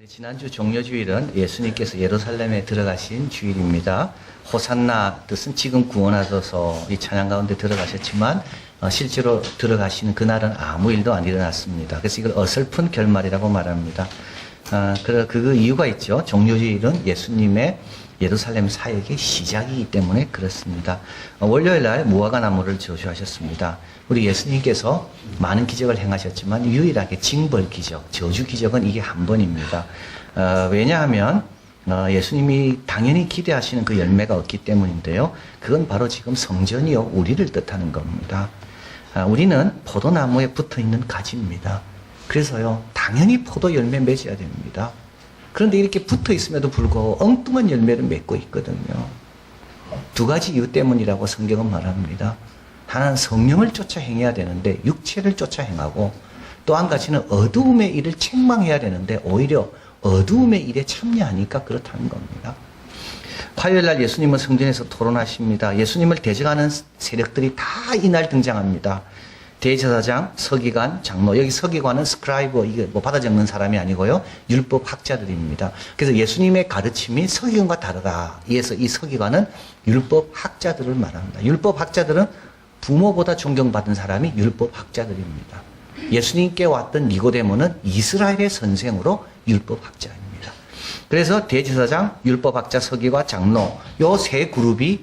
지난주 종려주일은 예수님께서 예루살렘에 들어가신 주일입니다. 호산나 뜻은 지금 구원하소서 이 찬양 가운데 들어가셨지만 실제로 들어가시는 그날은 아무 일도 안 일어났습니다. 그래서 이걸 어설픈 결말이라고 말합니다. 그 이유가 있죠. 종려주일은 예수님의 예루살렘 사역의 시작이기 때문에 그렇습니다. 월요일 날 무화과 나무를 저주하셨습니다. 우리 예수님께서 많은 기적을 행하셨지만 유일하게 징벌 기적, 저주 기적은 이게 한 번입니다. 왜냐하면 예수님이 당연히 기대하시는 그 열매가 없기 때문인데요. 그건 바로 지금 성전이요 우리를 뜻하는 겁니다. 우리는 포도나무에 붙어있는 가지입니다. 그래서요 당연히 포도 열매 맺어야 됩니다. 그런데 이렇게 붙어 있음에도 불구하고 엉뚱한 열매를 맺고 있거든요. 두 가지 이유 때문이라고 성경은 말합니다. 하나는 성령을 쫓아 행해야 되는데 육체를 쫓아 행하고, 또 한 가지는 어두움의 일을 책망해야 되는데 오히려 어두움의 일에 참여하니까 그렇다는 겁니다. 화요일 날 예수님은 성전에서 토론하십니다. 예수님을 대적하는 세력들이 다 이날 등장합니다. 대제사장, 서기관, 장로. 여기 서기관은 스크라이브, 이게 뭐 받아 적는 사람이 아니고요. 율법 학자들입니다. 그래서 예수님의 가르침이 서기관과 다르다. 이에서 이 서기관은 율법 학자들을 말합니다. 율법 학자들은 부모보다 존경받은 사람이 율법 학자들입니다. 예수님께 왔던 니고데모는 이스라엘의 선생으로 율법 학자입니다. 그래서 대제사장, 율법 학자, 서기관, 장로 요 세 그룹이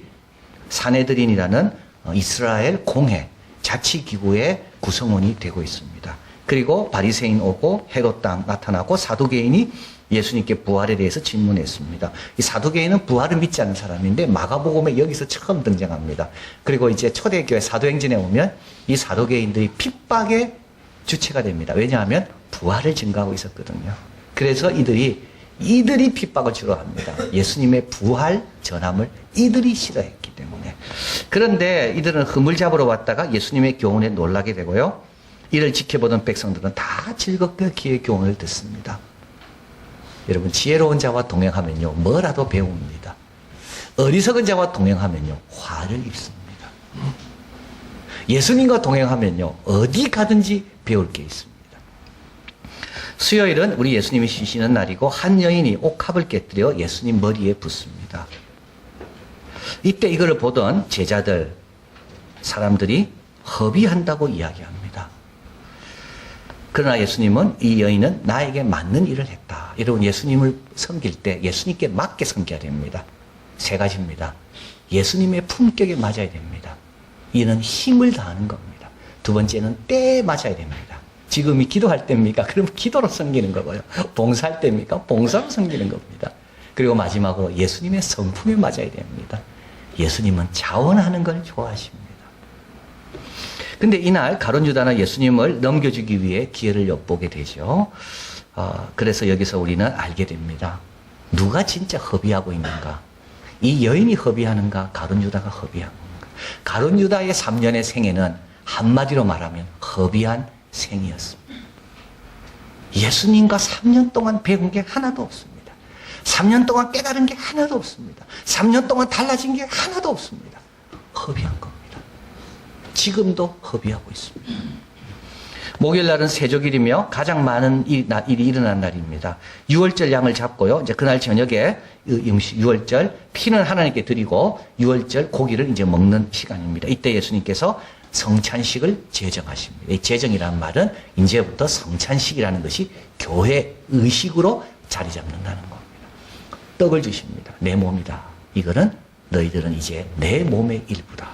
사내들인이라는 이스라엘 공회 자치기구의 구성원이 되고 있습니다. 그리고 바리새인 오고 헤롯 땅 나타나고 사두개인이 예수님께 부활에 대해서 질문했습니다. 이 사두개인은 부활을 믿지 않는 사람인데 마가복음에 여기서 처음 등장합니다. 그리고 이제 초대교회 사도행전에 오면 이 사두개인들이 핍박의 주체가 됩니다. 왜냐하면 부활을 증거하고 있었거든요. 그래서 이들이 핍박을 주로 합니다. 예수님의 부활 전함을 이들이 싫어했기 때문에. 그런데 이들은 흠을 잡으러 왔다가 예수님의 교훈에 놀라게 되고요. 이를 지켜보던 백성들은 다 즐겁게 그의 교훈을 듣습니다. 여러분, 지혜로운 자와 동행하면요 뭐라도 배웁니다. 어리석은 자와 동행하면요 화를 입습니다. 예수님과 동행하면요 어디 가든지 배울 게 있습니다. 수요일은 우리 예수님이 쉬시는 날이고 한 여인이 옥합을 깨뜨려 예수님 머리에 붓습니다. 이때 이거를 보던 제자들, 사람들이 허비한다고 이야기합니다. 그러나 예수님은 이 여인은 나에게 맞는 일을 했다. 여러분, 예수님을 섬길 때 예수님께 맞게 섬겨야 됩니다. 세 가지입니다. 예수님의 품격에 맞아야 됩니다. 이는 힘을 다하는 겁니다. 두 번째는 때에 맞아야 됩니다. 지금이 기도할 때입니까? 그럼 기도로 섬기는 거고요. 봉사할 때입니까? 봉사로 섬기는 겁니다. 그리고 마지막으로 예수님의 성품에 맞아야 됩니다. 예수님은 자원하는 걸 좋아하십니다. 근데 이날 가룟 유다는 예수님을 넘겨주기 위해 기회를 엿보게 되죠. 그래서 여기서 우리는 알게 됩니다. 누가 진짜 허비하고 있는가? 이 여인이 허비하는가? 가룟 유다가 허비하는가? 가룟 유다의 3년의 생애는 한마디로 말하면 허비한 생이었습니다. 예수님과 3년 동안 배운 게 하나도 없습니다. 3년 동안 깨달은 게 하나도 없습니다. 3년 동안 달라진 게 하나도 없습니다. 허비한 겁니다. 지금도 허비하고 있습니다. 목요일날은 세족일이며 가장 많은 일이 일어난 날입니다. 유월절 양을 잡고요. 이제 그날 저녁에 유월절 피는 하나님께 드리고 유월절 고기를 이제 먹는 시간입니다. 이때 예수님께서 성찬식을 제정하십니다. 이 제정이라는 말은 이제부터 성찬식이라는 것이 교회 의식으로 자리 잡는다는 겁니다. 떡을 주십니다. 내 몸이다. 이거는 너희들은 이제 내 몸의 일부다.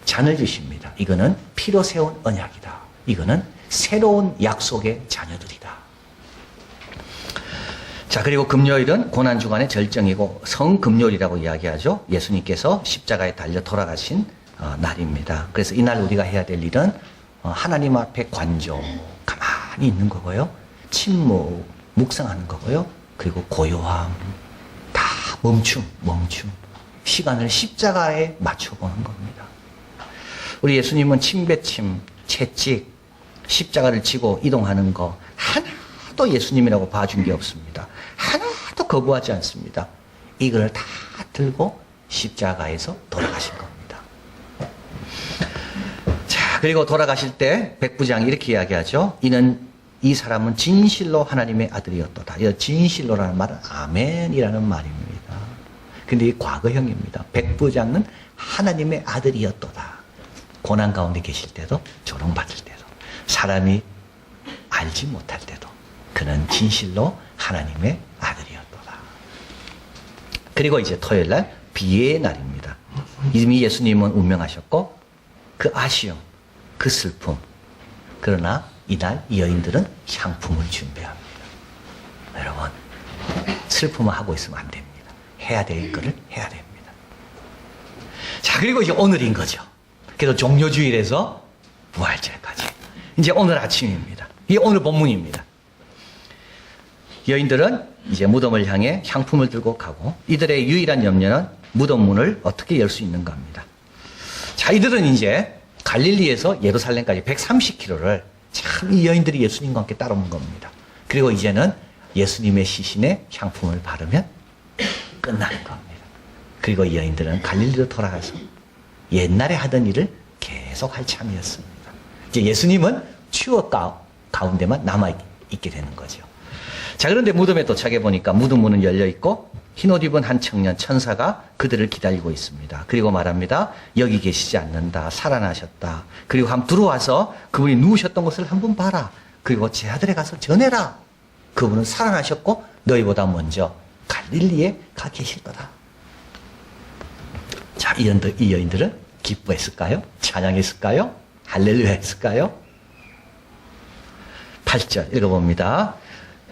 잔을 주십니다. 이거는 피로 세운 언약이다. 이거는 새로운 약속의 자녀들이다. 자, 그리고 금요일은 고난주간의 절정이고 성금요일이라고 이야기하죠. 예수님께서 십자가에 달려 돌아가신 날입니다. 그래서 이날 우리가 해야 될 일은 하나님 앞에 관조, 가만히 있는 거고요. 침묵, 묵상하는 거고요. 그리고 고요함, 다 멈춤. 시간을 십자가에 맞춰보는 겁니다. 우리 예수님은 침뱉침, 채찍, 십자가를 지고 이동하는 거 하나도 예수님이라고 봐준 게 없습니다. 하나도 거부하지 않습니다. 이걸 다 들고 십자가에서 돌아가신 겁니다. 자, 그리고 돌아가실 때 백부장이 이렇게 이야기하죠. 이 사람은 진실로 하나님의 아들이었도다. 이 진실로라는 말은 아멘이라는 말입니다. 근데 이 과거형입니다. 백부장은 하나님의 아들이었도다. 고난 가운데 계실 때도, 조롱받을 때도, 사람이 알지 못할 때도 그는 진실로 하나님의 아들이었도다. 그리고 이제 토요일 날 비예의 날입니다. 이미 예수님은 운명하셨고 그 아쉬움, 그 슬픔, 그러나 이날 이 여인들은 향품을 준비합니다. 여러분, 슬픔을 하고 있으면 안 됩니다. 해야 될 거를 해야 됩니다. 자, 그리고 이제 오늘인 거죠. 그래서 종료주일에서 부활절까지. 이제 오늘 아침입니다. 이게 오늘 본문입니다. 여인들은 이제 무덤을 향해 향품을 들고 가고 이들의 유일한 염려는 무덤 문을 어떻게 열 수 있는가 합니다. 자, 이들은 이제 갈릴리에서 예루살렘까지 130km를 참 이 여인들이 예수님과 함께 따라온 겁니다. 그리고 이제는 예수님의 시신에 향품을 바르면 끝나는 겁니다. 그리고 이 여인들은 갈릴리로 돌아가서 옛날에 하던 일을 계속 할 참이었습니다. 이제 예수님은 추억 가운데만 남아있게 되는 거죠. 자, 그런데 무덤에 도착해 보니까 무덤 문은 열려있고 흰옷 입은 한 청년 천사가 그들을 기다리고 있습니다. 그리고 말합니다. 여기 계시지 않는다. 살아나셨다. 그리고 한번 들어와서 그분이 누우셨던 곳을 한번 봐라. 그리고 제 아들에 가서 전해라. 그분은 살아나셨고 너희보다 먼저 갈릴리에 가 계실 거다. 자, 이 여인들은 기뻐했을까요? 찬양했을까요? 할렐루야 했을까요? 8절 읽어봅니다.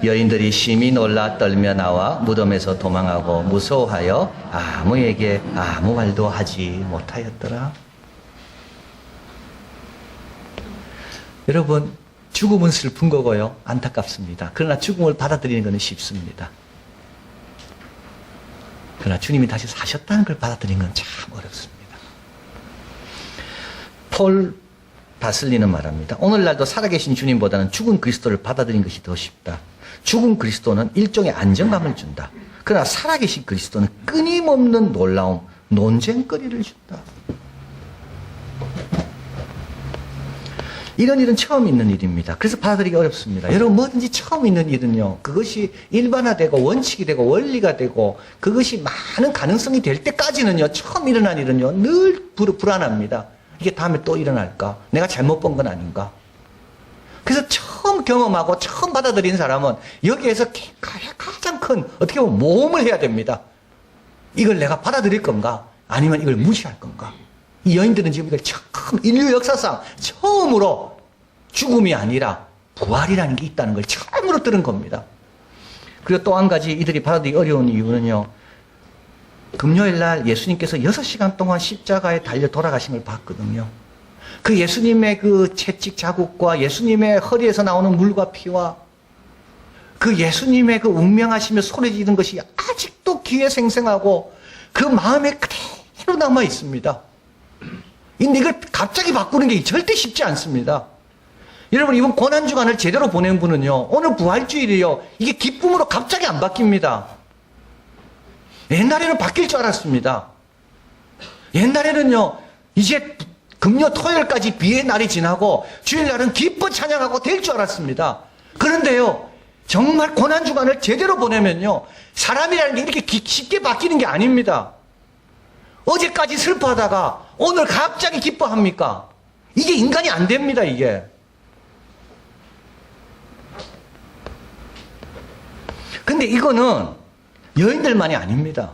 여인들이 심히 놀라 떨며 나와 무덤에서 도망하고 무서워하여 아무에게 아무 말도 하지 못하였더라. 여러분, 죽음은 슬픈 거고요. 안타깝습니다. 그러나 죽음을 받아들이는 것은 쉽습니다. 그러나 주님이 다시 사셨다는 걸 받아들이는 건 참 어렵습니다. 폴 바슬리는 말합니다. 오늘날도 살아계신 주님보다는 죽은 그리스도를 받아들이는 것이 더 쉽다. 죽은 그리스도는 일종의 안정감을 준다. 그러나 살아계신 그리스도는 끊임없는 놀라움, 논쟁거리를 준다. 이런 일은 처음 있는 일입니다. 그래서 받아들이기 어렵습니다. 여러분, 뭐든지 처음 있는 일은요, 그것이 일반화되고 원칙이 되고 원리가 되고 그것이 많은 가능성이 될 때까지는요, 처음 일어난 일은요, 늘 불안합니다. 이게 다음에 또 일어날까? 내가 잘못 본 건 아닌가? 그래서 처음 경험하고 처음 받아들인 사람은 여기에서 가장 큰, 어떻게 보면 모험을 해야 됩니다. 이걸 내가 받아들일 건가? 아니면 이걸 무시할 건가? 이 여인들은 지금 이걸 처음, 인류 역사상 처음으로 죽음이 아니라 부활이라는 게 있다는 걸 처음으로 들은 겁니다. 그리고 또 한 가지 이들이 받아들이기 어려운 이유는요, 금요일 날 예수님께서 6시간 동안 십자가에 달려 돌아가신 걸 봤거든요. 그 예수님의 그 채찍 자국과 예수님의 허리에서 나오는 물과 피와 그 예수님의 그 운명하시며 소리 지르는 것이 아직도 귀에 생생하고 그 마음에 그대로 남아 있습니다. 근데 이걸 갑자기 바꾸는 게 절대 쉽지 않습니다. 여러분, 이번 고난주간을 제대로 보낸 분은요, 오늘 부활주일이요, 이게 기쁨으로 갑자기 안 바뀝니다. 옛날에는 바뀔 줄 알았습니다. 옛날에는요, 이제 금요 토요일까지 비의 날이 지나고 주일날은 기뻐 찬양하고 될 줄 알았습니다. 그런데요, 정말 고난주간을 제대로 보내면요, 사람이라는 게 이렇게 쉽게 바뀌는 게 아닙니다. 어제까지 슬퍼하다가 오늘 갑자기 기뻐합니까? 이게 인간이 안 됩니다, 이게. 근데 이거는 여인들만이 아닙니다.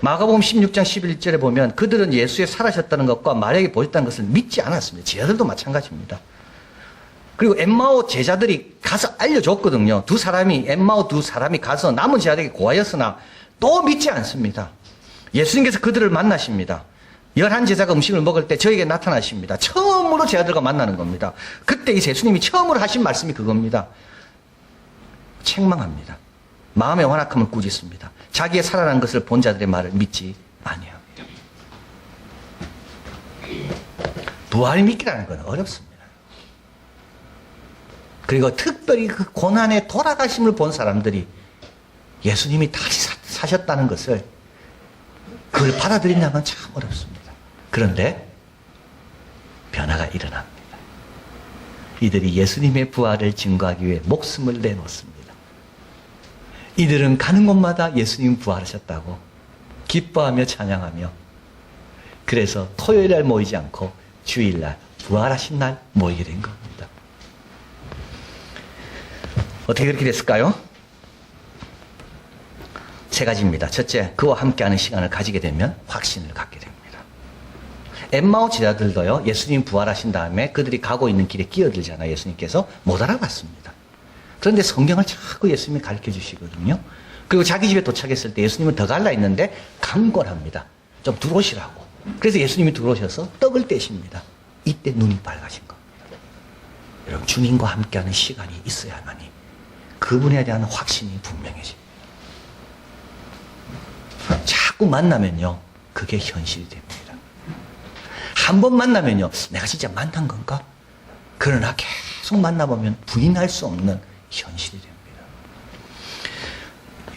마가복음 16장 11절에 보면 그들은 예수의 살아셨다는 것과 마리아에게 보였다는 것을 믿지 않았습니다. 제자들도 마찬가지입니다. 그리고 엠마오 제자들이 가서 알려줬거든요. 엠마오 두 사람이 가서 남은 제자들에게 고하였으나 또 믿지 않습니다. 예수님께서 그들을 만나십니다. 11제자가 음식을 먹을 때 저에게 나타나십니다. 처음으로 제자들과 만나는 겁니다. 그때 이 예수님이 처음으로 하신 말씀이 그겁니다. 책망합니다. 마음의 완악함을 꾸짖습니다. 자기의 살아난 것을 본 자들의 말을 믿지 아니합니다. 부활을 믿기라는 건 어렵습니다. 그리고 특별히 그 고난의 돌아가심을 본 사람들이 예수님이 다시 사셨다는 것을 그걸 받아들인다면 참 어렵습니다. 그런데 변화가 일어납니다. 이들이 예수님의 부활을 증거하기 위해 목숨을 내놓습니다. 이들은 가는 곳마다 예수님 부활하셨다고 기뻐하며 찬양하며, 그래서 토요일날 모이지 않고 주일날 부활하신 날 모이게 된 겁니다. 어떻게 그렇게 됐을까요? 세 가지입니다. 첫째, 그와 함께하는 시간을 가지게 되면 확신을 갖게 됩니다. 엠마오 제자들도요, 예수님 부활하신 다음에 그들이 가고 있는 길에 끼어들잖아요. 예수님께서 못 알아봤습니다. 그런데 성경을 자꾸 예수님이 가르쳐 주시거든요. 그리고 자기 집에 도착했을 때 예수님은 더 갈라 했는데 강권합니다. 좀 들어오시라고. 그래서 예수님이 들어오셔서 떡을 떼십니다. 이때 눈이 밝아진 겁니다. 여러분, 주님과 함께하는 시간이 있어야만이 그분에 대한 확신이 분명해집니다. 자꾸 만나면요, 그게 현실이 됩니다. 한 번 만나면요, 내가 진짜 만난 건가? 그러나 계속 만나보면 부인할 수 없는 현실이 됩니다.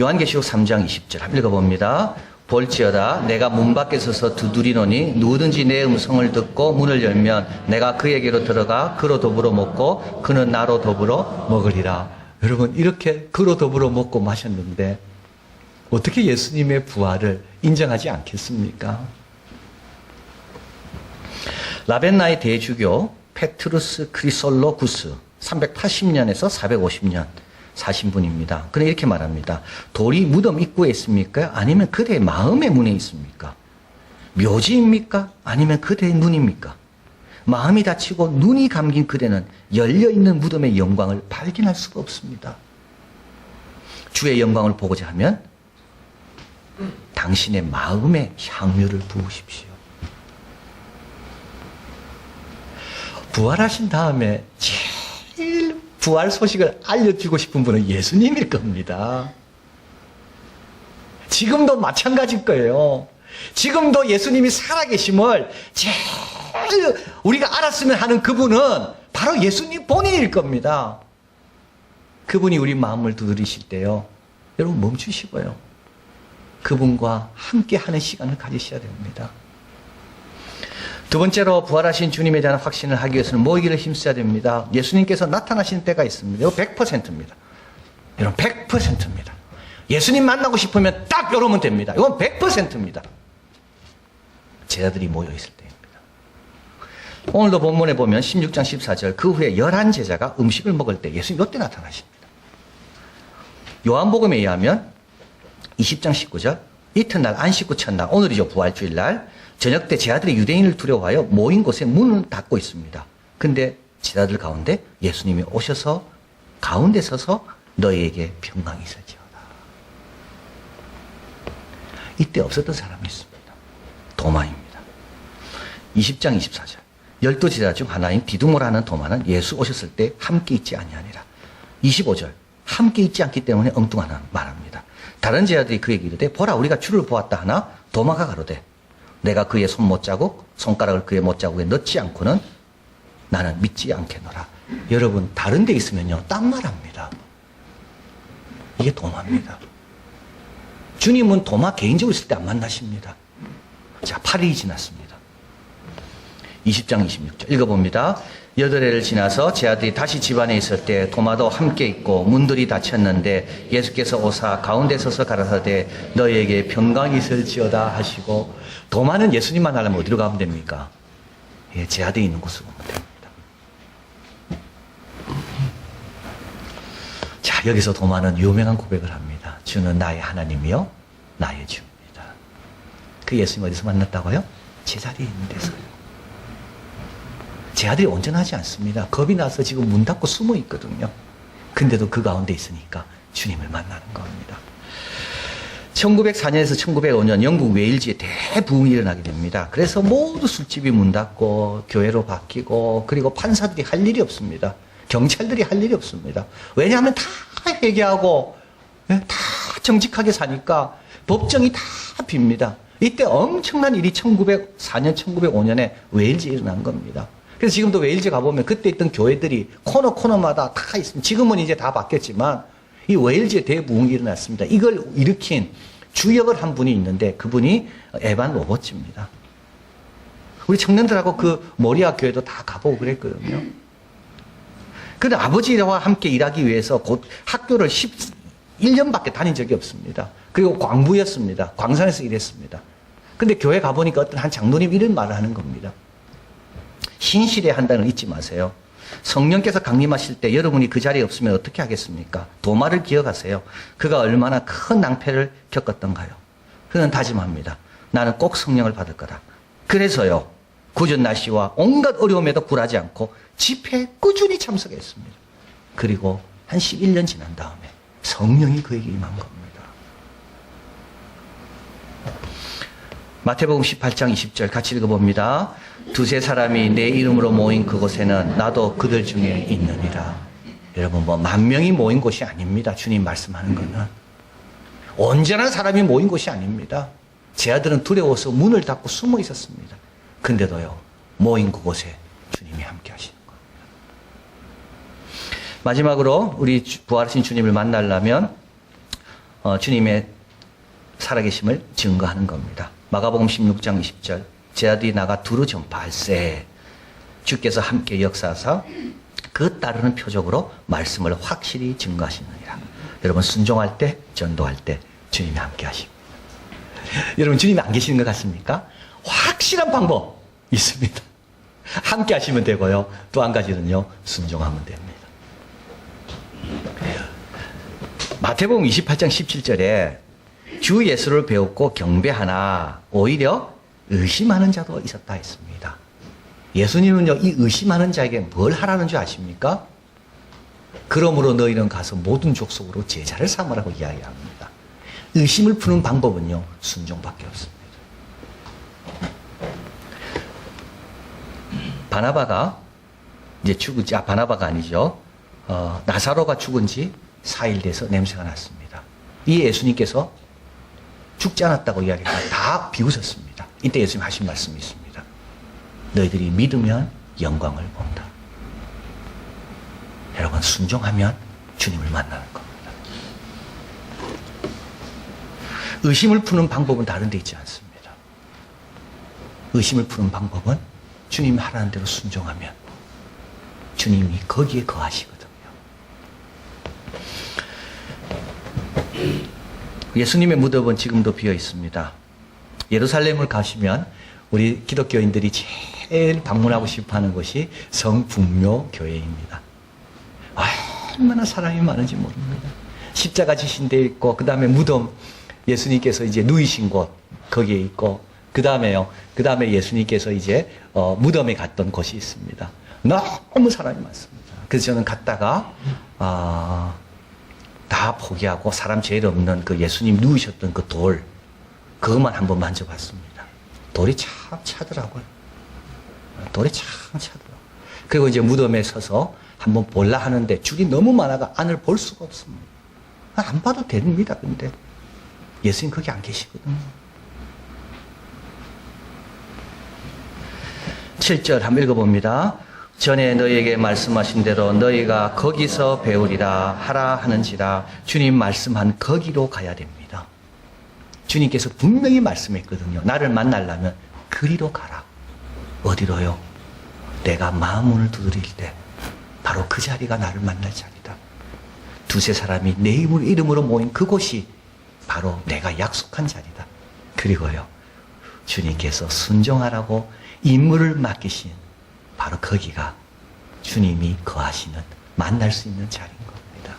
요한계시록 3장 20절 한번 읽어봅니다. 볼지어다 내가 문 밖에 서서 두드리노니 누구든지 내 음성을 듣고 문을 열면 내가 그에게로 들어가 그로 더불어 먹고 그는 나로 더불어 먹으리라. 여러분, 이렇게 그로 더불어 먹고 마셨는데 어떻게 예수님의 부활을 인정하지 않겠습니까? 라벤나의 대주교 페트루스 크리솔로구스 380년에서 450년 사신 분입니다. 그는 이렇게 말합니다. 돌이 무덤 입구에 있습니까? 아니면 그대의 마음의 문에 있습니까? 묘지입니까? 아니면 그대의 눈입니까? 마음이 닫히고 눈이 감긴 그대는 열려있는 무덤의 영광을 발견할 수가 없습니다. 주의 영광을 보고자 하면 당신의 마음에 향유를 부으십시오. 부활하신 다음에 제일 부활 소식을 알려주고 싶은 분은 예수님일 겁니다. 지금도 마찬가지일 거예요. 지금도 예수님이 살아계심을 제일 우리가 알았으면 하는 그분은 바로 예수님 본인일 겁니다. 그분이 우리 마음을 두드리실 때요, 여러분 멈추시고요, 그분과 함께 하는 시간을 가지셔야 됩니다. 두 번째로, 부활하신 주님에 대한 확신을 하기 위해서는 모이기를 힘써야 됩니다. 예수님께서 나타나시는 때가 있습니다. 이거 100%입니다. 여러분, 100%입니다. 예수님 만나고 싶으면 딱 이러면 됩니다. 이건 100%입니다. 제자들이 모여있을 때입니다. 오늘도 본문에 보면 16장 14절, 그 후에 11제자가 음식을 먹을 때 예수님 이때 나타나십니다. 요한복음에 의하면 20장 19절, 이튿날 안식구 첫날, 오늘이죠, 부활주일날, 저녁 때 제자들이 유대인을 두려워하여 모인 곳에 문을 닫고 있습니다. 근데 제자들 가운데 예수님이 오셔서 가운데 서서 너희에게 평강이 있을지어다. 이때 없었던 사람이 있습니다. 도마입니다. 20장 24절. 12제자 중 하나인 디두모라는 도마는 예수 오셨을 때 함께 있지 아니하니라. 25절. 함께 있지 않기 때문에 엉뚱하다 말합니다. 다른 제자들이 그에게 이르되 보라 우리가 주를 보았다 하나 도마가 가로되 내가 그의 손못자국 손가락을 그의 못자국에 넣지 않고는 나는 믿지 않겠노라. 여러분, 다른 데 있으면요 딴 말합니다. 이게 도마입니다. 주님은 도마 개인적으로 있을 때 안 만나십니다. 자, 8일이 지났습니다. 20장 26절 읽어봅니다. 8해를 지나서 제자들이 다시 집안에 있을 때 도마도 함께 있고 문들이 닫혔는데 예수께서 오사 가운데 서서 가라사대 너희에게 평강이 있을지어다 하시고, 도마는 예수님만 하려면 어디로 가면 됩니까? 예, 제자들이 있는 곳으로 가면 됩니다. 자, 여기서 도마는 유명한 고백을 합니다. 주는 나의 하나님이요 나의 주입니다. 그 예수님 어디서 만났다고요? 제자리에 있는 데서요. 제자들이 온전하지 않습니다. 겁이 나서 지금 문 닫고 숨어 있거든요. 근데도 그 가운데 있으니까 주님을 만나는 겁니다. 1904년에서 1905년 영국 웨일즈에 대부흥이 일어나게 됩니다. 그래서 모두 술집이 문 닫고 교회로 바뀌고, 그리고 판사들이 할 일이 없습니다. 경찰들이 할 일이 없습니다. 왜냐하면 다 회개하고 다 정직하게 사니까 법정이 다 빕니다. 이때 엄청난 일이 1904년, 1905년에 웨일즈에 일어난 겁니다. 그래서 지금도 웨일즈 가보면 그때 있던 교회들이 코너마다 다 있습니다. 지금은 이제 다 바뀌었지만 이 웨일즈의 대부흥이 일어났습니다. 이걸 일으킨 주역을 한 분이 있는데 그분이 에반 로버츠입니다. 우리 청년들하고 그 모리아 교회도 다 가보고 그랬거든요. 그런데 아버지와 함께 일하기 위해서 곧 학교를 11년밖에 다닌 적이 없습니다. 그리고 광부였습니다. 광산에서 일했습니다. 근데 교회 가보니까 어떤 한 장로님 이런 말을 하는 겁니다. 신실해야 한다는 걸 잊지 마세요. 성령께서 강림하실 때 여러분이 그 자리에 없으면 어떻게 하겠습니까? 도마를 기억하세요. 그가 얼마나 큰 낭패를 겪었던가요. 그는 다짐합니다. 나는 꼭 성령을 받을 거다. 그래서요, 굳은 날씨와 온갖 어려움에도 굴하지 않고 집회에 꾸준히 참석했습니다. 그리고 한 11년 지난 다음에 성령이 그에게 임한 겁니다. 마태복음 18장 20절 같이 읽어봅니다. 두세 사람이 내 이름으로 모인 그곳에는 나도 그들 중에 있느니라. 여러분, 뭐 10,000명이 모인 곳이 아닙니다. 주님 말씀하는 것은 온전한 사람이 모인 곳이 아닙니다. 제 아들은 두려워서 문을 닫고 숨어 있었습니다. 근데도요, 모인 그곳에 주님이 함께 하시는 겁니다. 마지막으로 우리 부활하신 주님을 만나려면 주님의 살아계심을 증거하는 겁니다. 마가복음 16장 20절 제 아들이 나가 두루 전파할세. 주께서 함께 역사하사 그 따르는 표적으로 말씀을 확실히 증거하시느니라. 여러분, 순종할 때, 전도할 때 주님이 함께 하십니다. 여러분, 주님이 안 계시는 것 같습니까? 확실한 방법 있습니다. 함께 하시면 되고요. 또 한 가지는요, 순종하면 됩니다. 마태복음 28장 17절에 주 예수를 배웠고 경배하나 오히려 의심하는 자도 있었다 했습니다. 예수님은요, 이 의심하는 자에게 뭘 하라는 줄 아십니까? 그러므로 너희는 가서 모든 족속으로 제자를 삼으라고 이야기합니다. 의심을 푸는 방법은요, 순종밖에 없습니다. 바나바가 이제 바나바가 아니죠. 나사로가 죽은 지 4일 돼서 냄새가 났습니다. 이 예수님께서 죽지 않았다고 이야기하고 다 비웃었습니다. 이때 예수님 하신 말씀이 있습니다. 너희들이 믿으면 영광을 본다. 여러분, 순종하면 주님을 만나는 겁니다. 의심을 푸는 방법은 다른 데 있지 않습니다. 의심을 푸는 방법은 주님이 하라는 대로 순종하면 주님이 거기에 거하시거든요. 예수님의 무덤은 지금도 비어 있습니다. 예루살렘을 가시면 우리 기독교인들이 제일 방문하고 싶어 하는 곳이 성북묘 교회입니다. 얼마나 사람이 많은지 모릅니다. 십자가 지신 데 있고, 그 다음에 무덤, 예수님께서 이제 누이신 곳, 거기에 있고, 그 다음에 예수님께서 이제, 무덤에 갔던 곳이 있습니다. 너무 사람이 많습니다. 그래서 저는 갔다가, 다 포기하고 사람 제일 없는 그 예수님 누우셨던 그 돌, 그것만 한번 만져봤습니다. 돌이 참 차더라고요. 돌이 참 차더라고요. 그리고 이제 무덤에 서서 한번 볼라 하는데 줄이 너무 많아가 안을 볼 수가 없습니다. 안 봐도 됩니다. 근데 예수님 거기 안 계시거든요. 7절 한번 읽어봅니다. 전에 너희에게 말씀하신 대로 너희가 거기서 배우리라 하라 하는지라. 주님 말씀한 거기로 가야 됩니다. 주님께서 분명히 말씀했거든요. 나를 만나려면 그리로 가라. 어디로요? 내가 마음문을 두드릴 때 바로 그 자리가 나를 만날 자리다. 두세 사람이 내 이름으로 모인 그곳이 바로 내가 약속한 자리다. 그리고요, 주님께서 순종하라고 임무를 맡기신 바로 거기가 주님이 거하시는, 만날 수 있는 자리인 겁니다.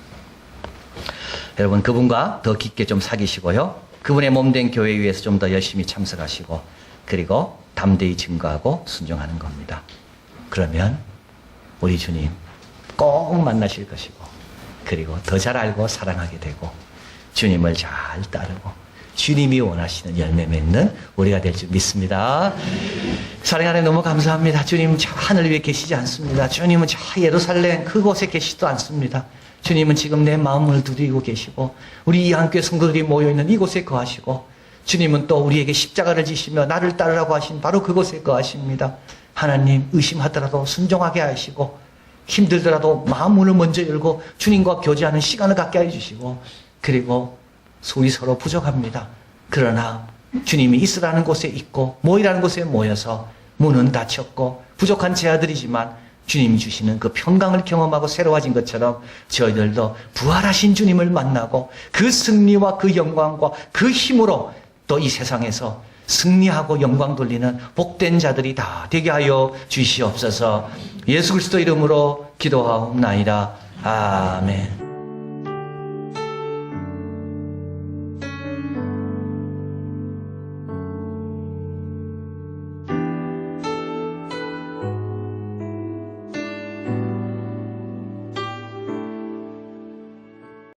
여러분, 그분과 더 깊게 좀 사귀시고요, 그분의 몸된 교회에 위해서 좀 더 열심히 참석하시고, 그리고 담대히 증거하고 순종하는 겁니다. 그러면 우리 주님 꼭 만나실 것이고, 그리고 더 잘 알고 사랑하게 되고, 주님을 잘 따르고 주님이 원하시는 열매 맺는 우리가 될 줄 믿습니다. 사랑하는 하나님, 너무 감사합니다. 주님은 저 하늘 위에 계시지 않습니다. 주님은 저 예루살렘 그곳에 계시지도 않습니다. 주님은 지금 내 마음을 두드리고 계시고, 우리 이한교회 성도들이 모여있는 이곳에 거하시고, 주님은 또 우리에게 십자가를 지시며 나를 따르라고 하신 바로 그곳에 거하십니다. 하나님, 의심하더라도 순종하게 하시고, 힘들더라도 마음 문을 먼저 열고 주님과 교제하는 시간을 갖게 해주시고, 그리고 소위 서로 부족합니다. 그러나 주님이 있으라는 곳에 있고 모이라는 곳에 모여서 문은 닫혔고 부족한 제 아들이지만 주님이 주시는 그 평강을 경험하고 새로워진 것처럼 저희들도 부활하신 주님을 만나고 그 승리와 그 영광과 그 힘으로 또 이 세상에서 승리하고 영광 돌리는 복된 자들이 다 되게 하여 주시옵소서. 예수 그리스도 이름으로 기도하옵나이다. 아멘.